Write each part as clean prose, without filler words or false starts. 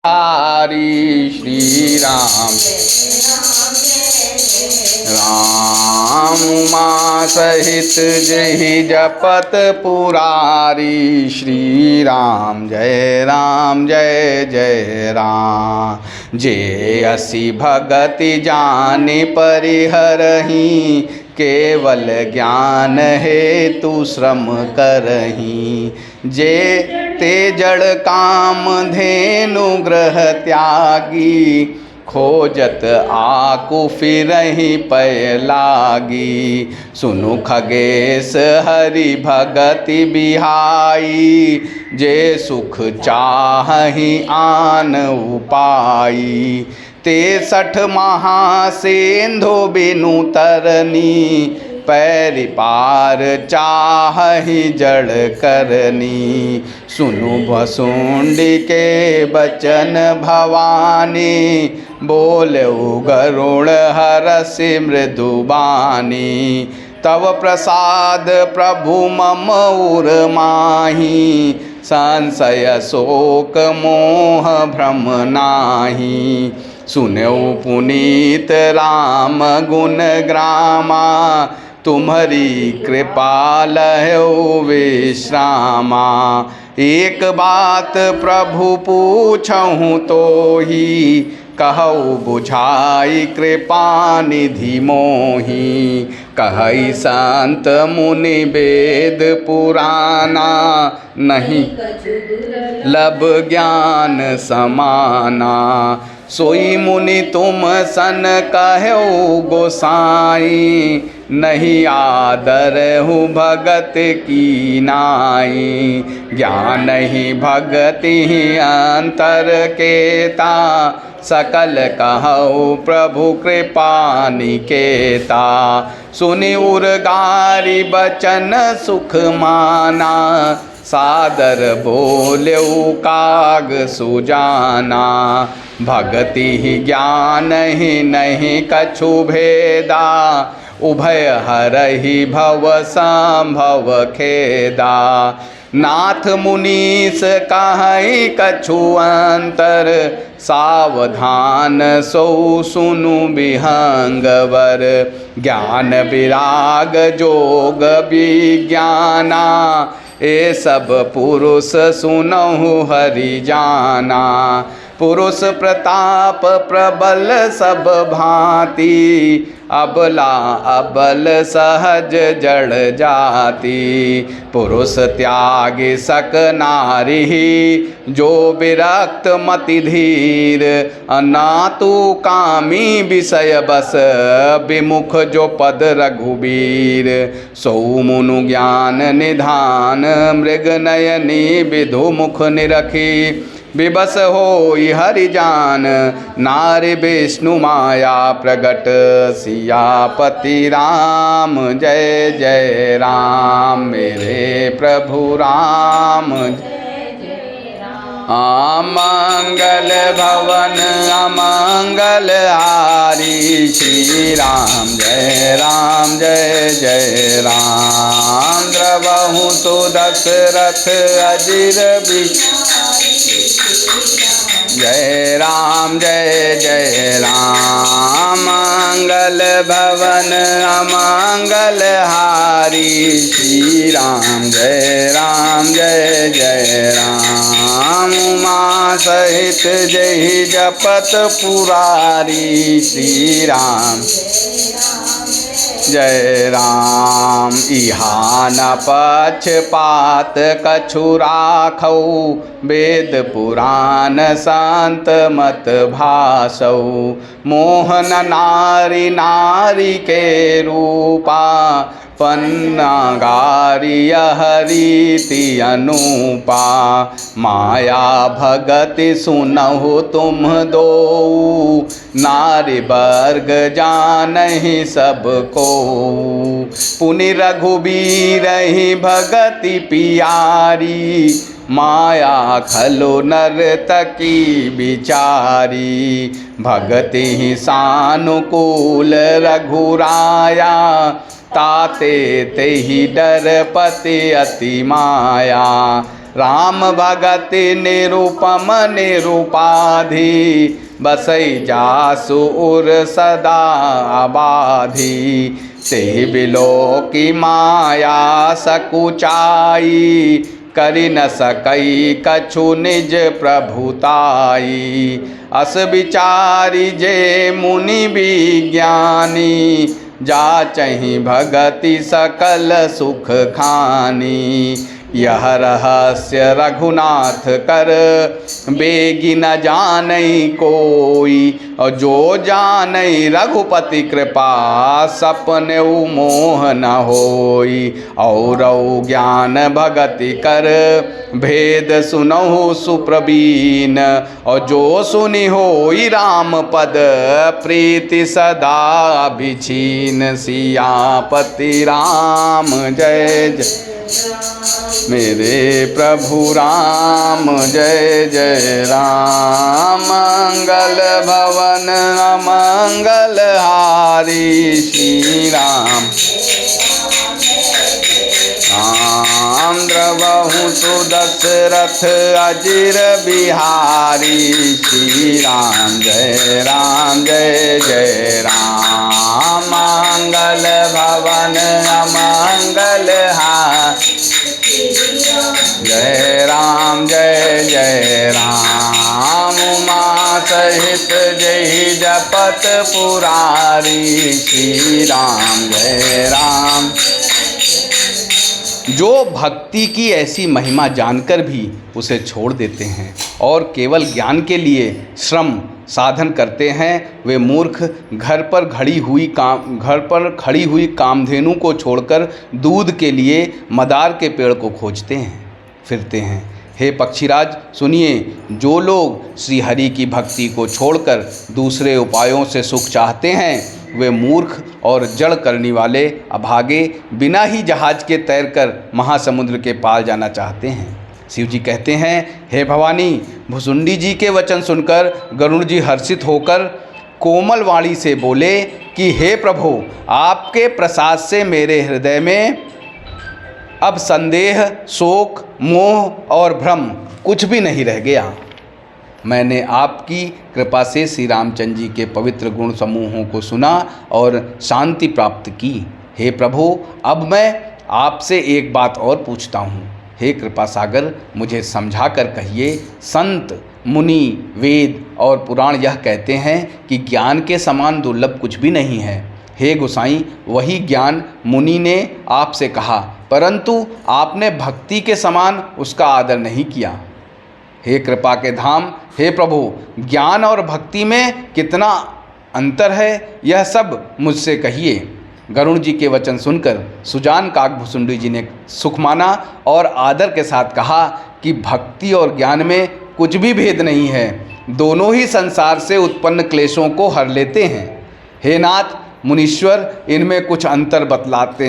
हरि श्री राम राम उमा सहित जहि जपत पुरारी श्री राम जय जय राम। जे असी भगति जाने परिहरहि केवल ज्ञान हेतु श्रम करहि। जे ते जड़ काम धेनु ग्रह त्यागी खोजत आकु फिरहि पय लागी। सुनु खगेश हरि भगति बिहाई जे सुख चाहि आन उपाई। 63 महासेंधु बिनु तरनी पैरि पार चाहि जड़ करनी। सुनु भसुंडी के बचन भवानी बोलऊ गरुड़ हरसि मृदुबानी। तव प्रसाद प्रभु मम उर माही संशय शोक मोह भ्रम नाही। सुनऊ पुनीत राम गुण ग्रामा तुम्हारी कृपा लहौ विश्रामा। एक बात प्रभु पूछहु तो ही कहौ बुझाई कृपा निधि मोही। कहई संत मुनि वेद पुराना नहीं लब ज्ञान समाना। सोई मुनि तुम सन कहौ गोसाई नहीं आदर हूँ भगत की नाई। ज्ञान ही भगति ही अंतर केता सकल कहौ प्रभु कृपा निकेता। सुनि उर्गारी बचन सुख माना सादर बोलेऊ काग सुजाना। भगति ही ज्ञान ही नहीं कछु भेदा उभय हरहि भव संभव खेदा। नाथ मुनीस कहई कछु अंतर सावधान सो सुनु विहंगवर। ज्ञान विराग जोग विज्ञाना ए सब पुरुष सुनहु हरि जाना। पुरुष प्रताप प्रबल सब भांति अबला अबल सहज जड़ जाति। पुरुष त्याग सक नारी जो विरक्त मति धीर। अनातु कामी विषय बस विमुख जो पद रघुबीर। सौ मुनु ज्ञान निधान मृग नयनी विधु मुख निरखी। विबस होई हरि जान नारी विष्णु माया प्रगट। सियापति राम जय जय राम मेरे प्रभु राम। अमंगल भवन अमंगल हारी श्री राम जय जय राम। द्रवहु तो दशरथ अजिर जय जय राम। मंगल भवन अमंगल हारी श्री राम जय जय राम। उमा सहित जहि जपत पुरारी श्री राम जय राम। इहा न पक्षपात कछु राखौ वेद पुराण संत मत भासौ। मोहन नारी नारी के रूपा पन्नागारी हरीति अनुपा। माया भगति सुनहु तुम दो नारी वर्ग जानहि सबको। पुनि रघुबीर ही भगति पियारी माया खलो नर्तकी बिचारी। भगति ही सानुकूल रघुराया ताते तेहि डरपति अति माया। राम भगति निरूपम निरूपाधि बसई जासु उर सदा आबाधी ते बिलो की माया सकुचाई करि न सकई कछु निज प्रभुताई अस विचारी जे मुनि विज्ञानी जाचहि भगति सकल सुख खानी यह रहस्य रघुनाथ कर बेगी न जानई कोई और जो जानई रघुपति कृपा सपने मोह न होई और ज्ञान भगति कर भेद सुनहु सुप्रवीण और जो सुनि होई राम पद प्रीति सदा बिछीन सियापति राम जय जय मेरे प्रभु राम जय जय राम मंगल भवन अमंगल हारी श्री राम राम द्रवहु सुदशरथ अजिर बिहारी श्री राम जय जय राम मंगल भवन अमंगल हारी जय राम उमा सहित जय जपत पुरारी श्री राम जय राम। जो भक्ति की ऐसी महिमा जानकर भी उसे छोड़ देते हैं और केवल ज्ञान के लिए श्रम साधन करते हैं वे मूर्ख घर पर खड़ी हुई कामधेनु को छोड़कर दूध के लिए मदार के पेड़ को खोजते हैं फिरते हैं। हे पक्षीराज सुनिए, जो लोग श्री हरि की भक्ति को छोड़कर दूसरे उपायों से सुख चाहते हैं वे मूर्ख और जड़ करने वाले अभागे बिना ही जहाज के तैरकर महासमुद्र के पार जाना चाहते हैं। शिव जी कहते हैं, हे भवानी, भुसुंडी जी के वचन सुनकर गरुड़ जी हर्षित होकर कोमल वाणी से बोले कि हे प्रभु, आपके प्रसाद से मेरे हृदय में अब संदेह, शोक, मोह और भ्रम कुछ भी नहीं रह गया। मैंने आपकी कृपा से श्री रामचंद्र जी के पवित्र गुण समूहों को सुना और शांति प्राप्त की। हे प्रभु, अब मैं आपसे एक बात और पूछता हूँ। हे कृपा सागर, मुझे समझा कर कहिए। संत, मुनि, वेद और पुराण यह कहते हैं कि ज्ञान के समान दुर्लभ कुछ भी नहीं है। हे गोसाई, वही ज्ञान मुनि ने आपसे कहा, परंतु आपने भक्ति के समान उसका आदर नहीं किया। हे कृपा के धाम, हे प्रभु, ज्ञान और भक्ति में कितना अंतर है, यह सब मुझसे कहिए। गरुड़ जी के वचन सुनकर सुजान काक भुसुंडी जी ने सुख माना और आदर के साथ कहा कि भक्ति और ज्ञान में कुछ भी भेद नहीं है, दोनों ही संसार से उत्पन्न क्लेशों को हर लेते हैं। हे नाथ, मुनीश्वर इनमें कुछ अंतर बतलाते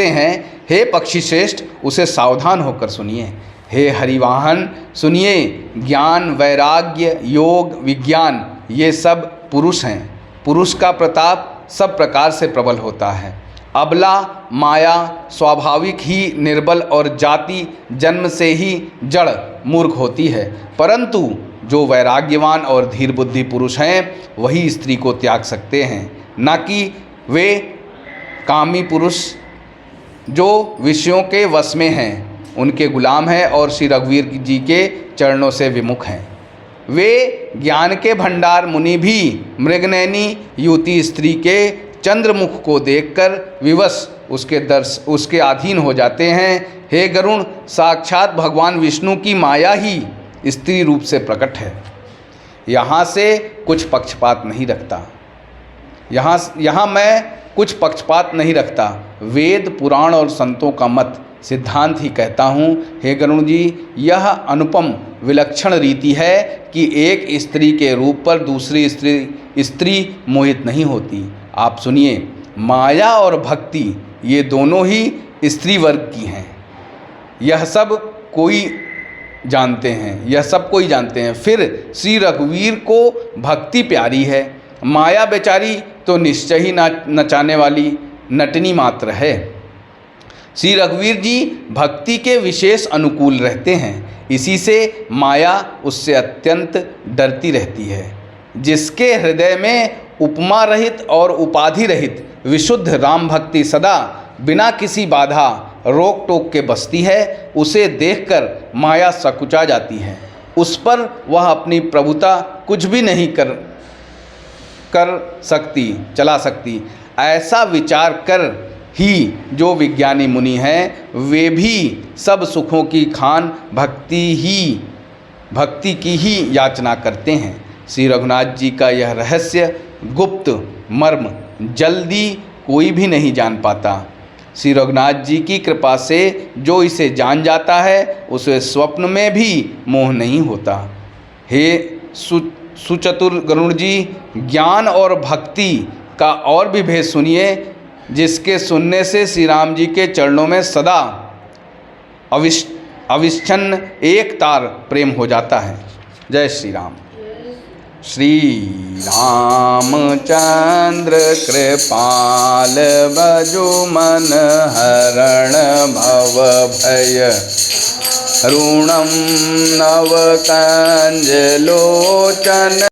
हैं। हे पक्षी श्रेष्ठ, उसे सावधान होकर सुनिए। हे हरिवाहन सुनिए, ज्ञान, वैराग्य, योग, विज्ञान ये सब पुरुष हैं। पुरुष का प्रताप सब प्रकार से प्रबल होता है। अबला माया स्वाभाविक ही निर्बल और जाति जन्म से ही जड़ मूर्ख होती है, परंतु जो वैराग्यवान और धीर बुद्धि पुरुष हैं वही स्त्री को त्याग सकते हैं, न कि वे कामी पुरुष जो विषयों के वश में हैं, उनके गुलाम हैं और श्री रघुवीर जी के चरणों से विमुख हैं। वे ज्ञान के भंडार मुनि भी मृगनयनी युवती स्त्री के चंद्रमुख को देखकर विवश उसके अधीन हो जाते हैं। हे गरुण, साक्षात भगवान विष्णु की माया ही स्त्री रूप से प्रकट है। यहाँ से कुछ पक्षपात नहीं रखता। यहाँ मैं कुछ पक्षपात नहीं रखता। वेद, पुराण और संतों का मत सिद्धांत ही कहता हूँ। हे गरुड़ जी, यह अनुपम विलक्षण रीति है कि एक स्त्री के रूप पर दूसरी स्त्री मोहित नहीं होती। आप सुनिए, माया और भक्ति ये दोनों ही स्त्री वर्ग की हैं। यह सब कोई जानते हैं। फिर श्री रघुवीर को भक्ति प्यारी है, माया बेचारी तो निश्चय ही नचाने वाली नटनी मात्र है। श्री रघुवीर जी भक्ति के विशेष अनुकूल रहते हैं। इसी से माया उससे अत्यंत डरती रहती है। जिसके हृदय में उपमा रहित और उपाधि रहित विशुद्ध राम भक्ति सदा बिना किसी बाधा रोक टोक के बसती है, उसे देखकर माया सकुचा जाती है। उस पर वह अपनी प्रभुता कुछ भी नहीं चला सकती। ऐसा विचार कर ही जो विज्ञानी मुनि हैं वे भी सब सुखों की खान भक्ति की ही याचना करते हैं। श्री रघुनाथ जी का यह रहस्य गुप्त मर्म जल्दी कोई भी नहीं जान पाता। श्री रघुनाथ जी की कृपा से जो इसे जान जाता है उसे स्वप्न में भी मोह नहीं होता। हे सुचतुर गरुण जी, ज्ञान और भक्ति का और भी भेद सुनिए, जिसके सुनने से श्री राम जी के चरणों में सदा अविच्छिन्न एक तार प्रेम हो जाता है। जय श्री राम। श्री रामचंद्र कृपाल भजो मन हरण भव भय ऋणम नव कंज लोचन।